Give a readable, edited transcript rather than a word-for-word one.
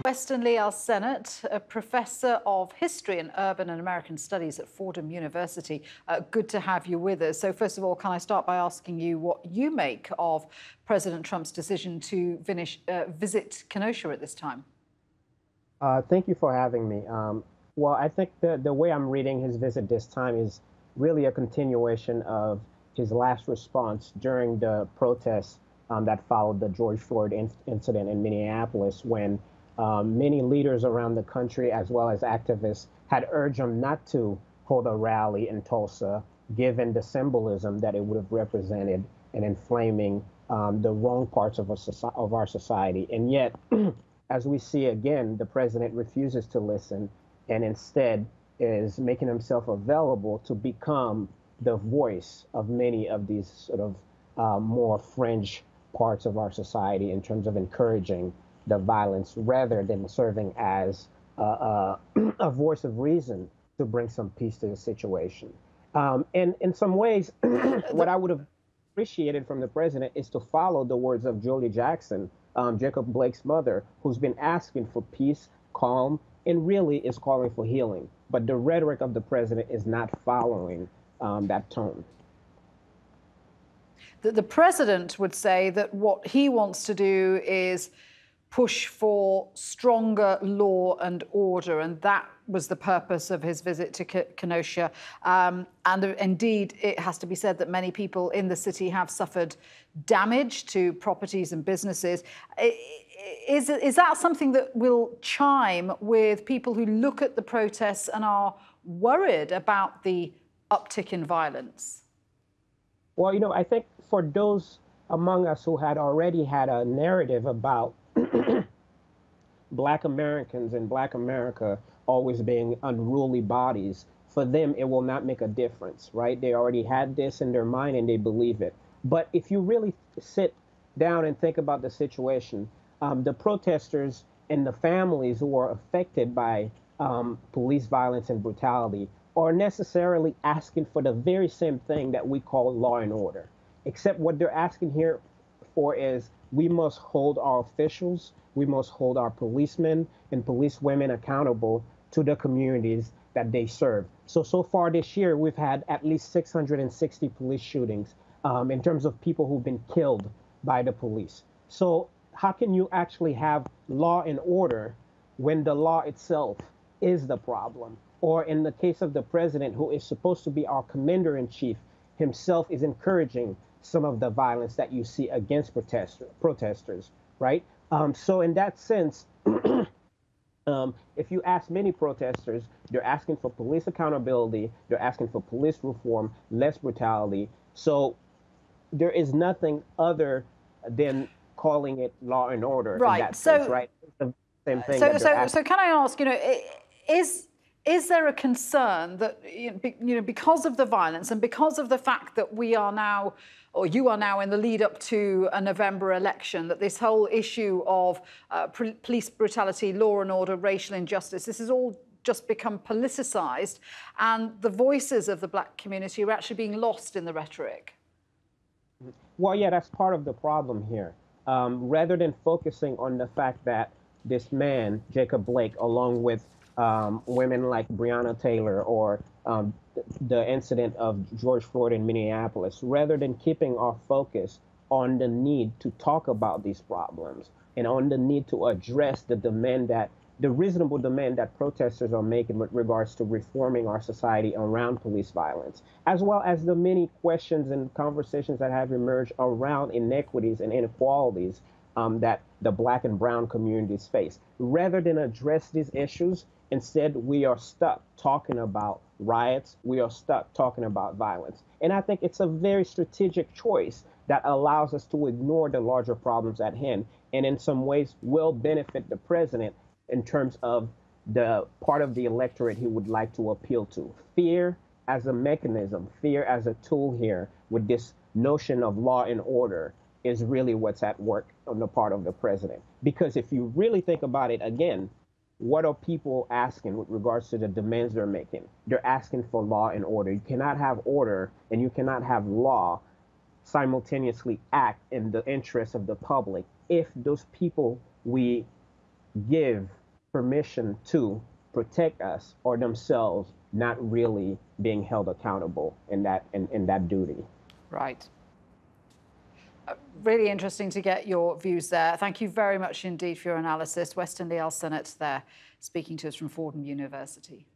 Westenley Alcenat, a professor of history and urban and American studies at Fordham University. Good to have you with us. So first of all, can I start by asking you what you make of President Trump's decision to visit Kenosha at this time? Thank you for having me. Well, I think the way I'm reading his visit this time is really a continuation of his last response during the protests that followed the George Floyd incident in Minneapolis, when many leaders around the country, as well as activists, had urged him not to hold a rally in Tulsa, given the symbolism that it would have represented in inflaming the wrong parts of our society. And yet, as we see again, the president refuses to listen and instead is making himself available to become the voice of many of these sort of more fringe parts of our society in terms of encouraging the violence rather than serving as a voice of reason to bring some peace to the situation. And in some ways, what I would have appreciated from the president is to follow the words of Julie Jackson, Jacob Blake's mother, who's been asking for peace, calm, and really is calling for healing. But the rhetoric of the president is not following that tone. The president would say that what he wants to do is push for stronger law and order, and that was the purpose of his visit to Kenosha. And indeed, it has to be said that many people in the city have suffered damage to properties and businesses. Is that something that will chime with people who look at the protests and are worried about the uptick in violence? Well, you know, I think for those among us who had already had a narrative about Black Americans and Black America always being unruly bodies, for them, it will not make a difference, right? They already had this in their mind and they believe it. But if you really sit down and think about the situation, the protesters and the families who are affected by police violence and brutality are necessarily asking for the very same thing that we call law and order, except what they're asking here for is we must hold our officials, we must hold our policemen and policewomen accountable to the communities that they serve. So far this year, we've had at least 660 police shootings in terms of people who've been killed by the police. So how can you actually have law and order when the law itself is the problem? Or in the case of the president, who is supposed to be our commander-in-chief, himself is encouraging some of the violence that you see against protesters, right? So in that sense, if you ask many protesters, they're asking for police accountability, they're asking for police reform, less brutality. So there is nothing other than calling it law and order. Right. In that sense, right? It's the same thing. So can I ask, is there a concern that, because of the violence and because of the fact that we are now, or you are now in the lead up to a November election, that this whole issue of police brutality, law and order, racial injustice, this has all just become politicized, and the voices of the Black community are actually being lost in the rhetoric? Well, yeah, that's part of the problem here. Rather than focusing on the fact that this man, Jacob Blake, along with women like Breonna Taylor or the incident of George Floyd in Minneapolis, rather than keeping our focus on the need to talk about these problems and on the need to address the reasonable demand that protesters are making with regards to reforming our society around police violence, as well as the many questions and conversations that have emerged around inequities and inequalities that the Black and brown communities face. Rather than address these issues, instead, we are stuck talking about riots. We are stuck talking about violence. And I think it's a very strategic choice that allows us to ignore the larger problems at hand, and in some ways will benefit the president in terms of the part of the electorate he would like to appeal to. Fear as a mechanism, fear as a tool here with this notion of law and order is really what's at work on the part of the president. Because if you really think about it again, what are people asking with regards to the demands they're making? They're asking for law and order. You cannot have order and you cannot have law simultaneously act in the interest of the public if those people we give permission to protect us or themselves not really being held accountable in that duty. Right. Really interesting to get your views there. Thank you very much indeed for your analysis. Westenley Alcenat there, speaking to us from Fordham University.